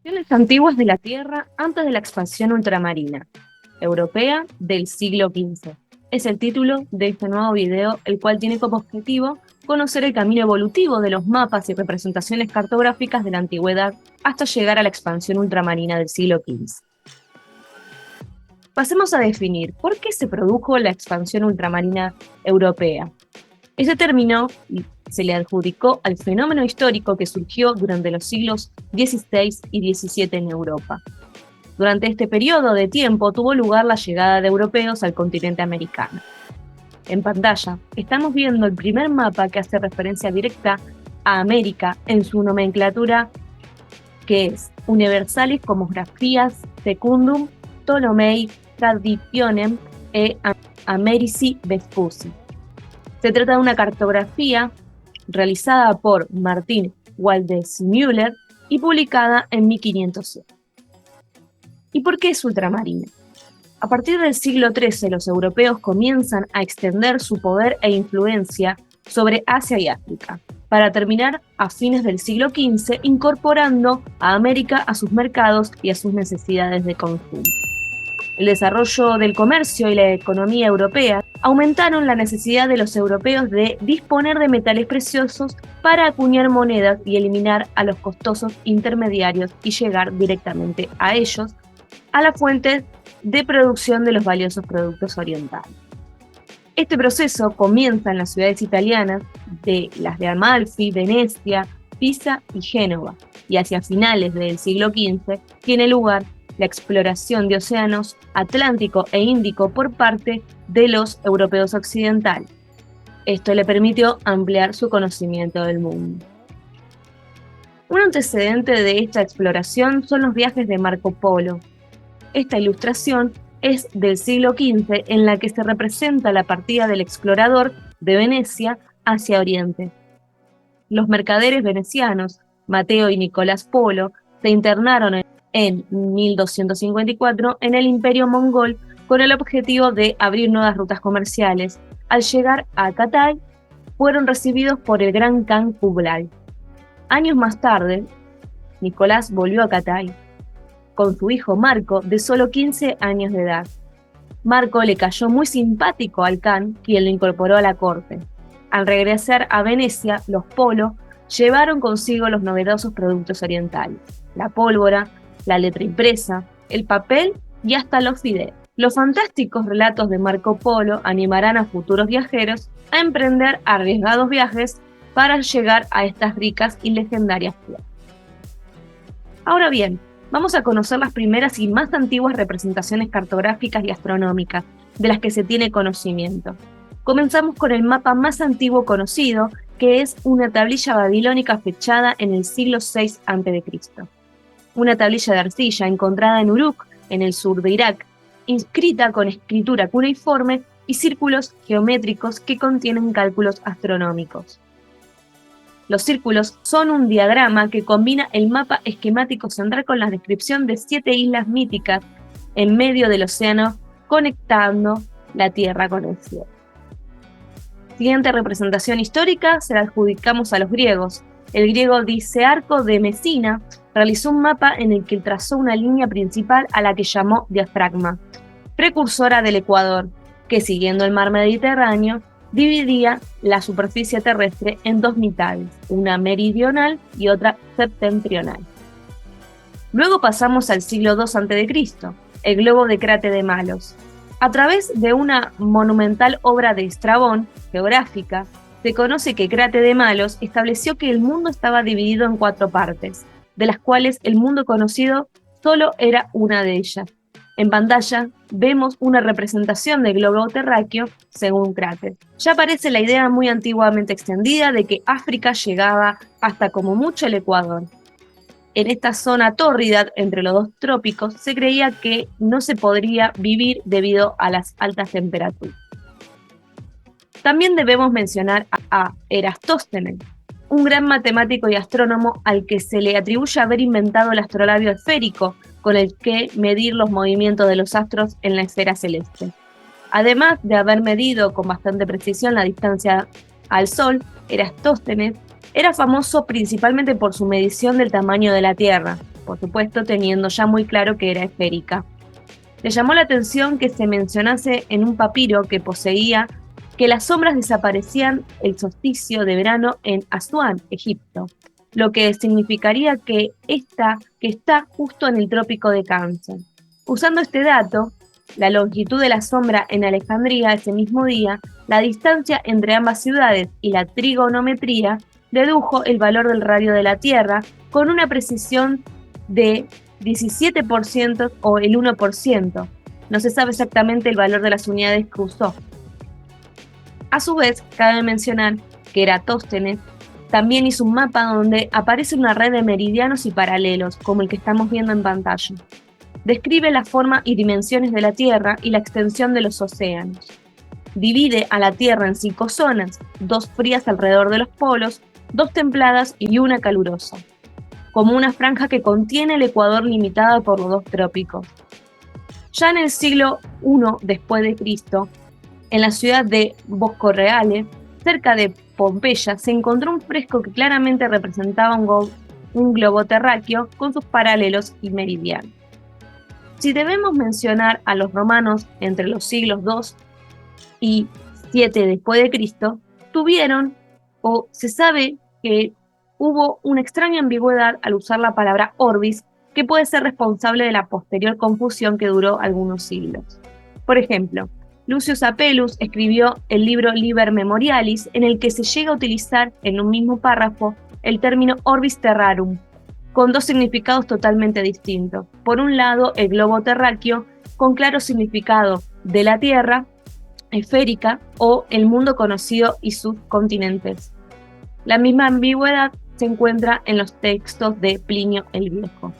Civilizaciones antiguas de la Tierra antes de la expansión ultramarina, europea del siglo XV. Es el título de este nuevo video, el cual tiene como objetivo conocer el camino evolutivo de los mapas y representaciones cartográficas de la antigüedad hasta llegar a la expansión ultramarina del siglo XV. Pasemos a definir por qué se produjo la expansión ultramarina europea. Ese término se le adjudicó al fenómeno histórico que surgió durante los siglos XVI y XVII en Europa. Durante este periodo de tiempo tuvo lugar la llegada de europeos al continente americano. En pantalla estamos viendo el primer mapa que hace referencia directa a América en su nomenclatura, que es Universalis Cosmographias Secundum Ptolomei Traditionem e Americi Vespucci. Se trata de una cartografía realizada por Martin Waldseemüller y publicada en 1500. ¿Y por qué es ultramarina? A partir del siglo XIII, los europeos comienzan a extender su poder e influencia sobre Asia y África, para terminar a fines del siglo XV incorporando a América a sus mercados y a sus necesidades de consumo. El desarrollo del comercio y la economía europea aumentaron la necesidad de los europeos de disponer de metales preciosos para acuñar monedas y eliminar a los costosos intermediarios y llegar directamente a ellos, a las fuentes de producción de los valiosos productos orientales. Este proceso comienza en las ciudades italianas de las de Amalfi, Venecia, Pisa y Génova, y hacia finales del siglo XV tiene lugar la exploración de océanos Atlántico e Índico por parte de los europeos occidentales. Esto le permitió ampliar su conocimiento del mundo. Un antecedente de esta exploración son los viajes de Marco Polo. Esta ilustración es del siglo XV, en la que se representa la partida del explorador de Venecia hacia Oriente. Los mercaderes venecianos, Mateo y Nicolás Polo, se internaron en 1254 en el Imperio Mongol con el objetivo de abrir nuevas rutas comerciales. Al llegar a Catay, fueron recibidos por el gran Khan Kublai. Años más tarde, Nicolás volvió a Catay con su hijo Marco, de solo 15 años de edad. Marco le cayó muy simpático al Khan, quien lo incorporó a la corte. Al regresar a Venecia, los Polo llevaron consigo los novedosos productos orientales: la pólvora, la letra impresa, el papel y hasta los fideos. Los fantásticos relatos de Marco Polo animarán a futuros viajeros a emprender arriesgados viajes para llegar a estas ricas y legendarias tierras. Ahora bien, vamos a conocer las primeras y más antiguas representaciones cartográficas y astronómicas de las que se tiene conocimiento. Comenzamos con el mapa más antiguo conocido, que es una tablilla babilónica fechada en el siglo VI a.C. Una tablilla de arcilla encontrada en Uruk, en el sur de Irak, inscrita con escritura cuneiforme y círculos geométricos que contienen cálculos astronómicos. Los círculos son un diagrama que combina el mapa esquemático central con la descripción de 7 islas míticas en medio del océano, conectando la Tierra con el cielo. Siguiente representación histórica se la adjudicamos a los griegos. El griego Dicearco de Mesina realizó un mapa en el que trazó una línea principal a la que llamó diafragma, precursora del ecuador, que siguiendo el mar Mediterráneo dividía la superficie terrestre en dos mitades, una meridional y otra septentrional. Luego pasamos al siglo II a.C., el globo de Crate de Malos. A través de una monumental obra de Estrabón, geográfica, se conoce que Crate de Malos estableció que el mundo estaba dividido en 4 partes, de las cuales el mundo conocido solo era una de ellas. En pantalla vemos una representación del globo terráqueo según Crates. Ya aparece la idea muy antiguamente extendida de que África llegaba hasta como mucho el Ecuador. En esta zona tórrida entre los dos trópicos se creía que no se podría vivir debido a las altas temperaturas. También debemos mencionar a Eratóstenes, un gran matemático y astrónomo al que se le atribuye haber inventado el astrolabio esférico, con el que medir los movimientos de los astros en la esfera celeste. Además de haber medido con bastante precisión la distancia al Sol, Eratóstenes era famoso principalmente por su medición del tamaño de la Tierra. por supuesto teniendo ya muy claro que era esférica. Le llamó la atención que se mencionase en un papiro que poseía que las sombras desaparecían el solsticio de verano en Asuán, Egipto, lo que significaría que está justo en el trópico de Cáncer. Usando este dato, la longitud de la sombra en Alejandría ese mismo día, la distancia entre ambas ciudades y la trigonometría, dedujo el valor del radio de la Tierra con una precisión de 17% o el 1%. No se sabe exactamente el valor de las unidades que usó. A su vez, cabe mencionar que Eratóstenes también hizo un mapa donde aparece una red de meridianos y paralelos, como el que estamos viendo en pantalla. Describe la forma y dimensiones de la Tierra y la extensión de los océanos. Divide a la Tierra en 5 zonas, 2 frías alrededor de los polos, 2 templadas y una calurosa, como una franja que contiene el ecuador limitada por los 2 trópicos. Ya en el siglo I después de Cristo, en la ciudad de Bosco Reale, cerca de Pompeya, se encontró un fresco que claramente representaba un globo terráqueo con sus paralelos y meridianos. Si debemos mencionar a los romanos entre los siglos II y VII después de Cristo, tuvieron o se sabe que hubo una extraña ambigüedad al usar la palabra orbis, que puede ser responsable de la posterior confusión que duró algunos siglos. Por ejemplo, Lucius Apellus escribió el libro Liber Memorialis, en el que se llega a utilizar en un mismo párrafo el término orbis terrarum, con 2 significados totalmente distintos. Por un lado, el globo terráqueo, con claro significado de la Tierra esférica o el mundo conocido y sus continentes. La misma ambigüedad se encuentra en los textos de Plinio el Viejo.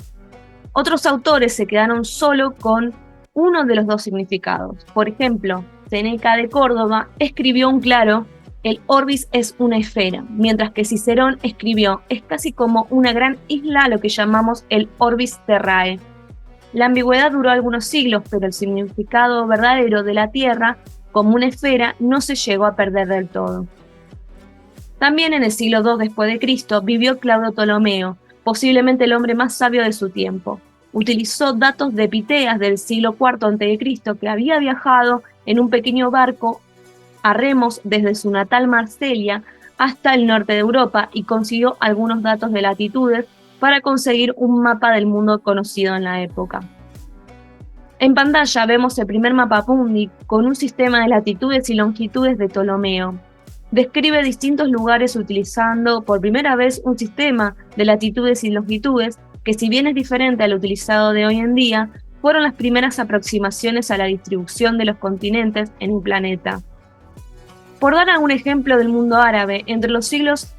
Otros autores se quedaron solo con uno de los 2 significados. Por ejemplo, Séneca de Córdoba escribió un claro: el orbis es una esfera, mientras que Cicerón escribió: es casi como una gran isla, lo que llamamos el orbis terrae. La ambigüedad duró algunos siglos, pero el significado verdadero de la Tierra como una esfera no se llegó a perder del todo. También en el siglo II después de Cristo vivió Claudio Ptolomeo, posiblemente el hombre más sabio de su tiempo. Utilizó datos de Piteas del siglo IV a.C., que había viajado en un pequeño barco a remos desde su natal Marsella hasta el norte de Europa y consiguió algunos datos de latitudes para conseguir un mapa del mundo conocido en la época. En pantalla vemos el primer mapa mundi con un sistema de latitudes y longitudes de Ptolomeo. Describe distintos lugares utilizando por primera vez un sistema de latitudes y longitudes que, si bien es diferente al utilizado de hoy en día, fueron las primeras aproximaciones a la distribución de los continentes en un planeta. Por dar algún ejemplo del mundo árabe, entre los siglos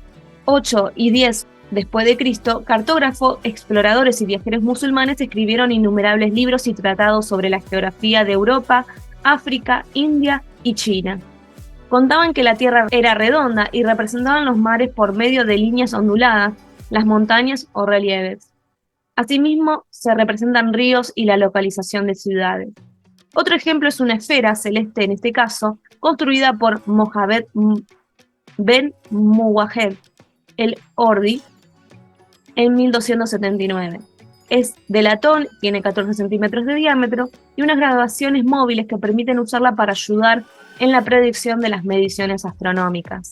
8 y 10 después de Cristo, cartógrafos, exploradores y viajeros musulmanes escribieron innumerables libros y tratados sobre la geografía de Europa, África, India y China. Contaban que la Tierra era redonda y representaban los mares por medio de líneas onduladas, las montañas o relieves. Asimismo, se representan ríos y la localización de ciudades. Otro ejemplo es una esfera celeste, en este caso, construida por Mohammed Ben Muwahhed el-Ordi en 1279. Es de latón, tiene 14 centímetros de diámetro y unas graduaciones móviles que permiten usarla para ayudar en la predicción de las mediciones astronómicas.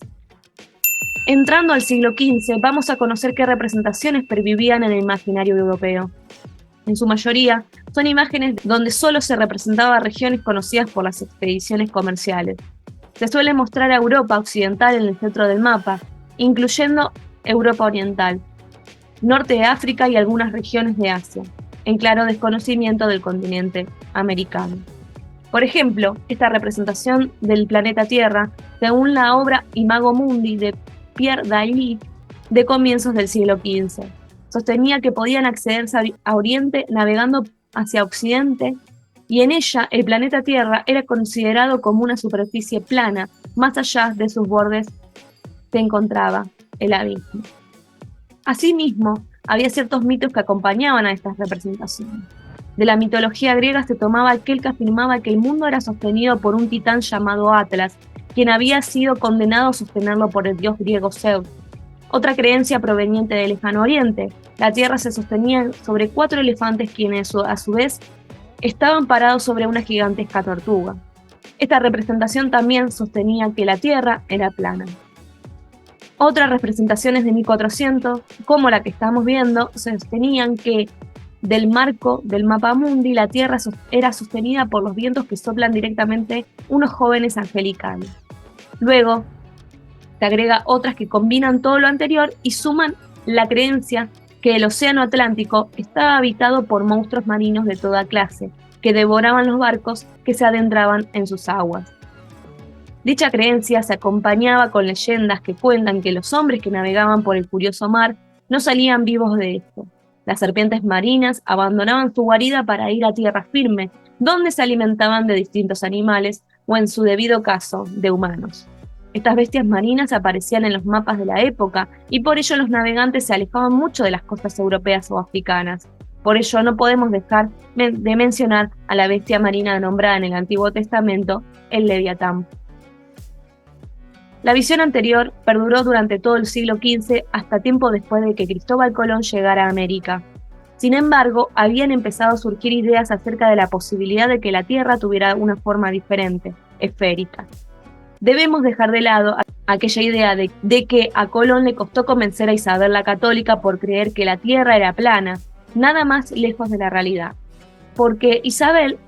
Entrando al siglo XV, vamos a conocer qué representaciones pervivían en el imaginario europeo. En su mayoría, son imágenes donde solo se representaban regiones conocidas por las expediciones comerciales. Se suele mostrar a Europa occidental en el centro del mapa, incluyendo Europa oriental, norte de África y algunas regiones de Asia, en claro desconocimiento del continente americano. Por ejemplo, esta representación del planeta Tierra, según la obra Imago Mundi de Pierre Dailly, de comienzos del siglo XV, sostenía que podían acceder a Oriente navegando hacia Occidente, y en ella el planeta Tierra era considerado como una superficie plana. Más allá de sus bordes se encontraba el abismo. Asimismo, había ciertos mitos que acompañaban a estas representaciones. De la mitología griega se tomaba aquel que afirmaba que el mundo era sostenido por un titán llamado Atlas, quien había sido condenado a sostenerlo por el dios griego Zeus. Otra creencia proveniente del lejano oriente: la tierra se sostenía sobre 4 elefantes quienes a su vez estaban parados sobre una gigantesca tortuga. Esta representación también sostenía que la tierra era plana. Otras representaciones de 1400, como la que estamos viendo, sostenían que del marco del mapa mundi la tierra era sostenida por los vientos que soplan directamente unos jóvenes angelicales. Luego, se agrega otras que combinan todo lo anterior y suman la creencia que el océano Atlántico estaba habitado por monstruos marinos de toda clase, que devoraban los barcos que se adentraban en sus aguas. Dicha creencia se acompañaba con leyendas que cuentan que los hombres que navegaban por el furioso mar no salían vivos de esto. Las serpientes marinas abandonaban su guarida para ir a tierra firme, donde se alimentaban de distintos animales o, en su debido caso, de humanos. Estas bestias marinas aparecían en los mapas de la época y por ello los navegantes se alejaban mucho de las costas europeas o africanas. Por ello no podemos dejar de mencionar a la bestia marina nombrada en el Antiguo Testamento, el Leviatán. La visión anterior perduró durante todo el siglo XV hasta tiempo después de que Cristóbal Colón llegara a América. Sin embargo, habían empezado a surgir ideas acerca de la posibilidad de que la Tierra tuviera una forma diferente, esférica. Debemos dejar de lado aquella idea de que a Colón le costó convencer a Isabel la Católica por creer que la Tierra era plana, nada más lejos de la realidad, porque Isabel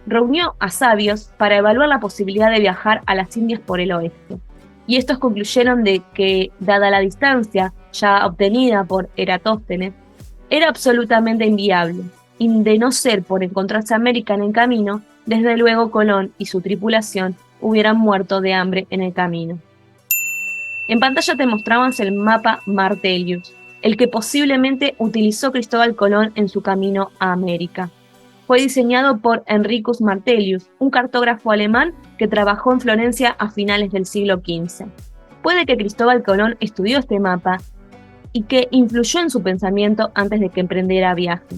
reunió a sabios para evaluar la posibilidad de viajar a las Indias por el oeste. Y estos concluyeron de que, dada la distancia ya obtenida por Eratóstenes, era absolutamente inviable, y de no ser por encontrarse América en el camino, desde luego Colón y su tripulación hubieran muerto de hambre en el camino. En pantalla te mostramos el mapa Martellius, el que posiblemente utilizó Cristóbal Colón en su camino a América. Fue diseñado por Henricus Martellius, un cartógrafo alemán que trabajó en Florencia a finales del siglo XV. Puede que Cristóbal Colón estudió este mapa y que influyó en su pensamiento antes de que emprendiera viaje.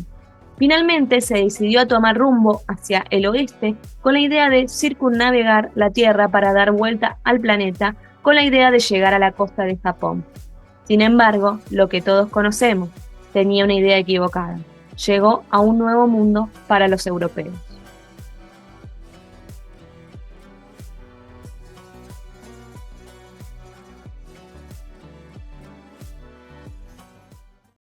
Finalmente se decidió a tomar rumbo hacia el oeste con la idea de circunnavegar la Tierra para dar vuelta al planeta con la idea de llegar a la costa de Japón. Sin embargo, lo que todos conocemos, tenía una idea equivocada. Llegó a un nuevo mundo para los europeos.